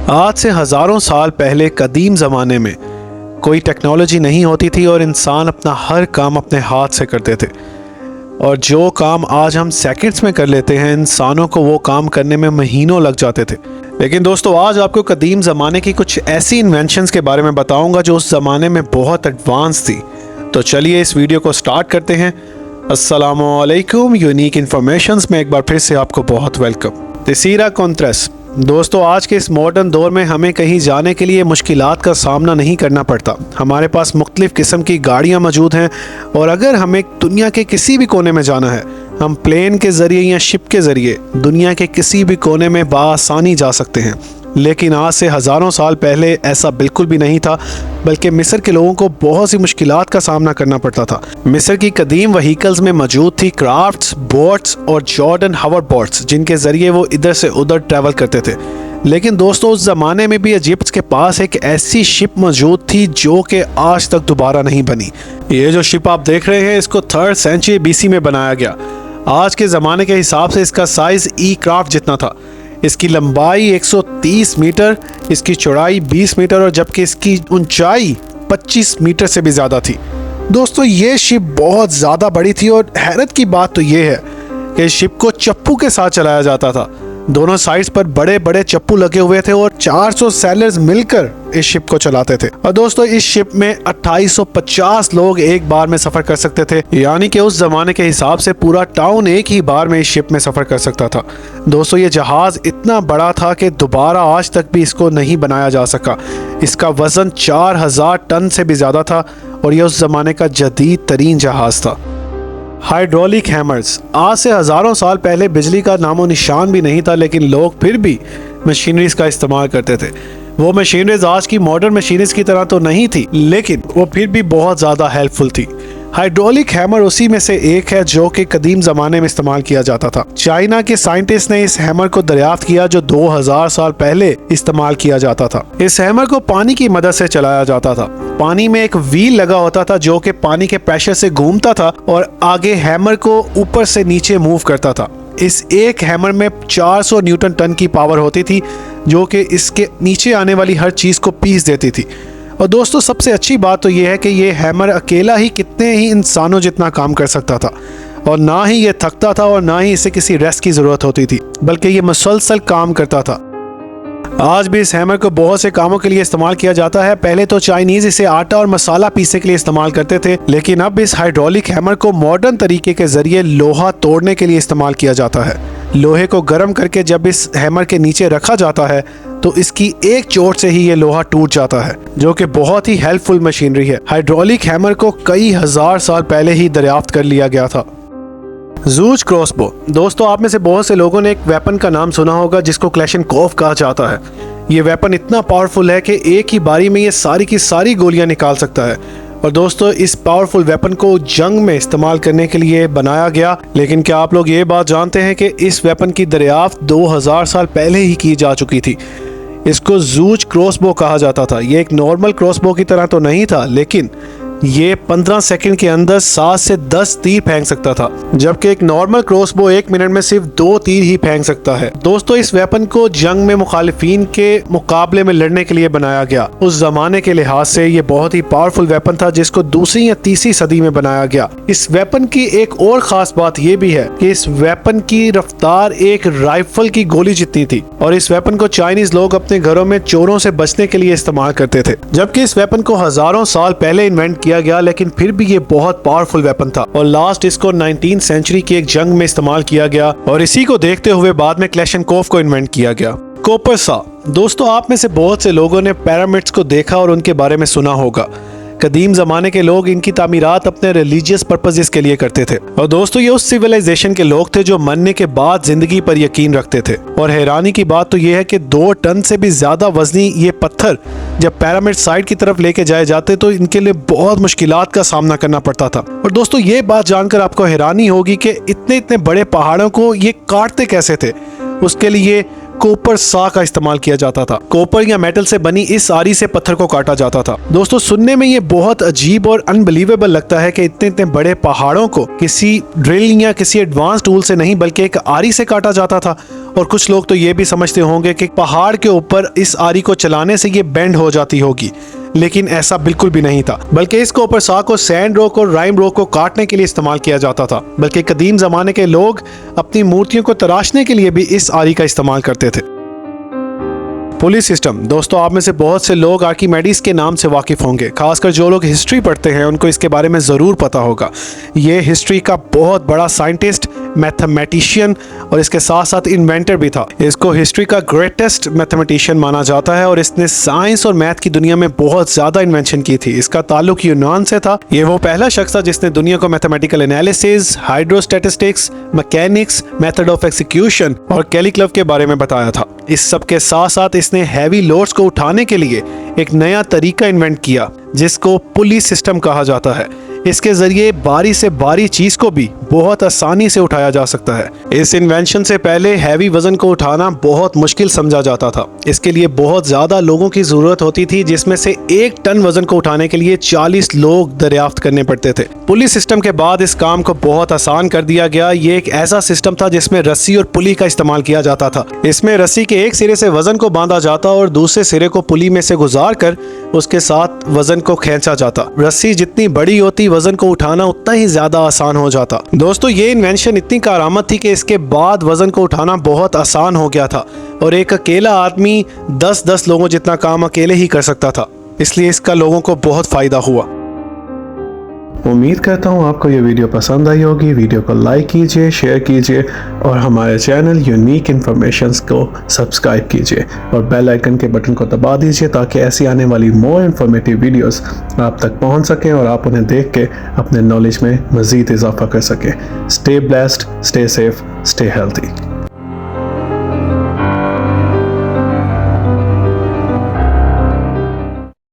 आज से हज़ारों साल पहले कदीम ज़माने में कोई टेक्नोलॉजी नहीं होती थी और इंसान अपना हर काम अपने हाथ से करते थे। और जो काम आज हम सेकंड्स में कर लेते हैं, इंसानों को वो काम करने में महीनों लग जाते थे। लेकिन दोस्तों, आज आपको कदीम ज़माने की कुछ ऐसी इन्वेंशंस के बारे में बताऊंगा जो उस ज़माने में बहुत एडवांस थी। तो चलिए इस वीडियो को स्टार्ट करते हैं। अस्सलामु अलैकुम। यूनिक इन्फॉर्मेशंस में एक बार फिर से आपको बहुत वेलकम। तसीरा कॉन्ट्रेस। दोस्तों, आज के इस मॉडर्न दौर में हमें कहीं जाने के लिए मुश्किलात का सामना नहीं करना पड़ता। हमारे पास मुख्तलिफ़ किस्म की गाड़ियाँ मौजूद हैं और अगर हमें दुनिया के किसी भी कोने में जाना है, हम प्लेन के ज़रिए या शिप के ज़रिए दुनिया के किसी भी कोने में बआसानी जा सकते हैं। लेकिन आज से हज़ारों साल पहले ऐसा बिल्कुल भी नहीं था, बल्कि मिस्र के लोगों को बहुत सी मुश्किलात का सामना करना पड़ता था। मिस्र की कदीम व्हीकल्स में मौजूद थी क्राफ्ट्स, बोट्स और जॉर्डन हवर बोट्स, जिनके ज़रिए वो इधर से उधर ट्रैवल करते थे। लेकिन दोस्तों, उस ज़माने में भी इजिप्ट के पास एक ऐसी शिप मौजूद थी जो कि आज तक दोबारा नहीं बनी। ये जो शिप आप देख रहे हैं, इसको 3rd सेंचुरी BC में बनाया गया। आज के ज़माने के हिसाब से इसका साइज़ क्राफ्ट जितना था। इसकी लंबाई 130 मीटर, इसकी चौड़ाई 20 मीटर और जबकि इसकी ऊंचाई 25 मीटर से भी ज़्यादा थी। दोस्तों, ये शिप बहुत ज़्यादा बड़ी थी और हैरत की बात तो ये है कि इस शिप को चप्पू के साथ चलाया जाता था। दोनों साइड्स पर बड़े बड़े चप्पू लगे हुए थे और 400 सैलर्स मिलकर इस शिप को चलाते थे। और दोस्तों, इस शिप में 2850 लोग एक बार में सफर कर सकते थे, यानी कि उस जमाने के हिसाब से पूरा टाउन एक ही बार में इस शिप में सफर कर सकता था। दोस्तों, ये जहाज इतना बड़ा था कि दोबारा आज तक भी इसको नहीं बनाया जा सका। इसका वजन 4000 टन से भी ज्यादा था और यह उस जमाने का जदीद तरीन जहाज था। Hydraulic hammers. आज से हज़ारों साल पहले बिजली का नामो निशान भी नहीं था, लेकिन लोग फिर भी मशीनरीज का इस्तेमाल करते थे। वो मशीनरीज आज की मॉडर्न मशीनरीज की तरह तो नहीं थी, लेकिन वो फिर भी बहुत ज़्यादा हेल्पफुल थी। हाइड्रोलिक हैमर उसी में से एक है जो कि कदीम ज़माने में इस्तेमाल किया जाता था। चाइना के साइंटिस्ट ने इस हैमर को दरियाफ्त किया जो 2000 साल पहले इस्तेमाल किया जाता था। इस हैमर को पानी की मदद से चलाया जाता था। पानी में एक व्हील लगा होता था जो कि पानी के प्रेशर से घूमता था और आगे हैमर को ऊपर से नीचे मूव करता था। इस एक हैमर में 400 न्यूटन टन की पावर होती थी जो कि इसके नीचे आने वाली हर चीज़ को पीस देती थी। और दोस्तों, सबसे अच्छी बात तो ये है कि ये हैमर अकेला ही कितने ही इंसानों जितना काम कर सकता था और ना ही ये थकता था और ना ही इसे किसी रेस्ट की ज़रूरत होती थी, बल्कि ये मुसलसल काम करता था। आज भी इस हैमर को बहुत से कामों के लिए इस्तेमाल किया जाता है। पहले तो चाइनीज़ इसे आटा और मसाला पीसने के लिए इस्तेमाल करते थे, लेकिन अब इस हाइड्रोलिक हैमर को मॉडर्न तरीके के ज़रिए लोहा तोड़ने के लिए इस्तेमाल किया जाता है। लोहे को गर्म करके जब इस हैमर के नीचे रखा जाता है तो इसकी एक चोट से ही ये लोहा टूट जाता है, जो कि बहुत ही हेल्पफुल मशीनरी है। हाइड्रोलिक हैमर को कई हजार साल पहले ही दरियाफ्त कर लिया गया था। ज़ूज क्रॉसबो। दोस्तों, आप में से बहुत से लोगों ने एक वेपन का नाम सुना होगा जिसको क्लैशनकोव कहा जाता है। ये वेपन इतना पावरफुल है कि एक ही बारी में ये सारी की सारी गोलियां निकाल सकता है। और दोस्तों, इस पावरफुल वेपन को जंग में इस्तेमाल करने के लिए बनाया गया। लेकिन क्या आप लोग ये बात जानते हैं कि इस वेपन की दरियाफ्त 2000 साल पहले ही की जा चुकी थी। इसको ज़ूज क्रॉसबो कहा जाता था। ये एक नॉर्मल क्रॉसबो की तरह तो नहीं था, लेकिन ये 15 सेकंड के अंदर 7 से 10 तीर फेंक सकता था, जबकि एक नॉर्मल क्रॉसबो 1 मिनट में सिर्फ 2 तीर ही फेंक सकता है। दोस्तों, इस वेपन को जंग में मुखालिफिन के मुकाबले में लड़ने के लिए बनाया गया। उस जमाने के लिहाज से ये बहुत ही पावरफुल वेपन था जिसको 2री या 3री सदी में बनाया गया। इस वेपन की एक और खास बात ये भी है कि इस वेपन की रफ्तार एक राइफल की गोली जितनी थी और इस वेपन को चाइनीज लोग अपने घरों में चोरों से बचने के लिए इस्तेमाल करते थे। जबकि इस वेपन को हजारों साल पहले इन्वेंट किया गया, लेकिन फिर भी ये बहुत पावरफुल वेपन था और लास्ट इसको 19th सेंचुरी की एक जंग में इस्तेमाल किया गया और इसी को देखते हुए बाद में क्लैशनकोव को इन्वेंट किया गया। कॉपर सा। दोस्तों, आप में से बहुत से लोगों ने पिरामिड्स को देखा और उनके बारे में सुना होगा। कदीम ज़माने के लोग इनकी तामीरात अपने रिलीजियस पर्पसेस के लिए करते थे। और दोस्तों, ये उस सिविलाइजेशन के लोग थे जो मरने के बाद जिंदगी पर यकीन रखते थे। और हैरानी की बात तो ये है कि 2 टन से भी ज़्यादा वजनी ये पत्थर जब पिरामिड साइड की तरफ लेके जाए जाते तो इनके लिए बहुत मुश्किलात का सामना करना पड़ता था। और दोस्तों, ये बात जानकर आपको हैरानी होगी कि इतने इतने बड़े पहाड़ों को ये काटते कैसे थे। उसके लिए कॉपर सा का इस्तेमाल किया जाता था। कॉपर या मेटल से बनी इस आरी से पत्थर को काटा जाता था। दोस्तों, सुनने में ये बहुत अजीब और अनबिलीवेबल लगता है कि इतने इतने बड़े पहाड़ों को किसी ड्रिल या किसी एडवांस टूल से नहीं बल्कि एक आरी से काटा जाता था। और कुछ लोग तो ये भी समझते होंगे कि पहाड़ के ऊपर इस आरी को चलाने से ये बेंड हो जाती होगी, लेकिन ऐसा बिल्कुल भी नहीं था। बल्कि इसको ऊपर साक और सैंड रॉक और राइम रॉक को काटने के लिए इस्तेमाल किया जाता था। बल्कि कदीम जमाने के लोग अपनी मूर्तियों को तराशने के लिए भी इस आरी का इस्तेमाल करते थे। पुलिस सिस्टम, दोस्तों आप में से बहुत से लोग आर्किमेडीज के नाम से वाकिफ होंगे। खासकर जो लोग हिस्ट्री पढ़ते हैं उनको इसके बारे में ज़रूर पता होगा। ये हिस्ट्री का बहुत बड़ा साइंटिस्ट, मैथमेटिशियन और इसके साथ साथ इन्वेंटर भी था। इसको हिस्ट्री का ग्रेटेस्ट मैथमेटिशियन माना जाता है और इसने साइंस और मैथ की दुनिया में बहुत ज़्यादा इन्वेंशन की थी। इसका ताल्लुक यूनान से था। ये वो पहला शख्स था जिसने दुनिया को mathematical analysis, hydrostatistics, mechanics, method of execution और कैलिग्राफ के बारे में बताया था। इस सब के साथ साथ इसने हैवी लोड्स को उठाने के लिए एक नया तरीका इन्वेंट किया जिसको पुली सिस्टम कहा जाता है। इसके जरिए बारी से बारी चीज को भी बहुत आसानी से उठाया जा सकता है। इस इन्वेंशन से पहले हैवी वजन को उठाना बहुत मुश्किल समझा जाता था। इसके लिए बहुत ज्यादा लोगों की जरूरत होती थी, जिसमें से 1 टन वजन को उठाने के लिए 40 लोग दरियाफ्त करने पड़ते थे। पुलिस सिस्टम के बाद इस काम को बहुत आसान कर दिया गया। ये एक ऐसा सिस्टम था जिसमें रस्सी और पुली का इस्तेमाल किया जाता था। इसमें रस्सी के एक सिरे से वजन को बांधा जाता और दूसरे सिरे को पुली में से गुजार कर उसके साथ वजन को खींचा जाता। रस्सी जितनी बड़ी होती, वजन को उठाना उतना ही ज्यादा आसान हो जाता। दोस्तों ये इन्वेंशन इतनी कारआमद थी कि इसके बाद वजन को उठाना बहुत आसान हो गया था और एक अकेला आदमी 10-10 लोगों जितना काम अकेले ही कर सकता था। इसलिए इसका लोगों को बहुत फायदा हुआ। उम्मीद करता हूँ आपको ये वीडियो पसंद आई होगी। वीडियो को लाइक कीजिए, शेयर कीजिए और हमारे चैनल यूनिक इन्फॉर्मेशंस को सब्सक्राइब कीजिए और बेल आइकन के बटन को दबा दीजिए ताकि ऐसी आने वाली मोर इन्फॉर्मेटिव वीडियोस आप तक पहुँच सकें और आप उन्हें देख के अपने नॉलेज में मज़ीद इजाफा कर सकें। Stay blessed, stay safe, stay healthy.